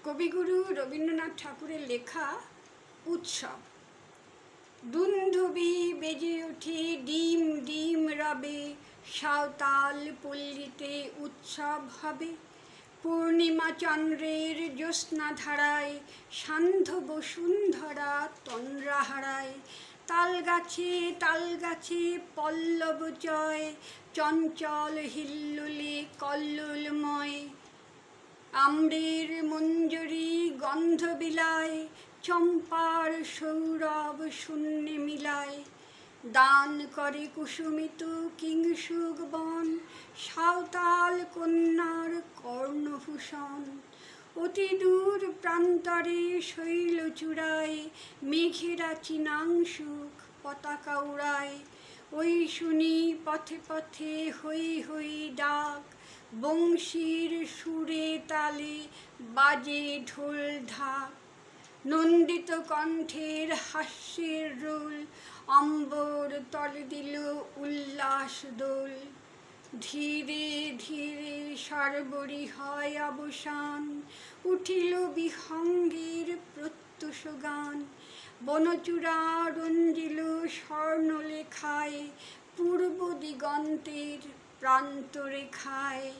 কবিগুরু রবীন্দ্রনাথ ঠাকুরের লেখা উৎসব। দুন্ধুবি বেজে ওঠে ডিম ডিম রবে, সাঁওতাল পল্লীতে উৎসব হবে। পূর্ণিমা চন্দ্রের জ্যোৎস্না ধারায় সান্ধ্য বসুন্ধরা তন্দ্রা হারায়। তাল গাছে পল্লব চয়, চঞ্চল হিল্লোলে কল্লোলময়। আম্রের মঞ্জরি গন্ধ বিলায়, চম্পার সৌরভ শূন্যে মিলায়। দান করে কুসুমিত কিংশুক বন, সাঁওতাল কন্যার কর্ণভূষণ। অতি দূর প্রান্তরে শৈলচূড়ায়, মেঘেরা চিনাংশুক পতাকা উড়ায়। ওই শুনি পথে পথে হৈ হৈ ডাক, বংশীর সুরে তালে বাজে ঢোল ঢাক। নন্দিত কণ্ঠের হাস্যের রোল, অম্বর তলে দিল উল্লাস দোল। ধীরে ধীরে সর্বরি হয় অবসান, উঠিল বিহঙ্গের প্রত্যুষ গান। বনচূড়া রঞ্জিল স্বর্ণলেখায়, পূর্ব দিগন্তের প্রান্তরেখায়।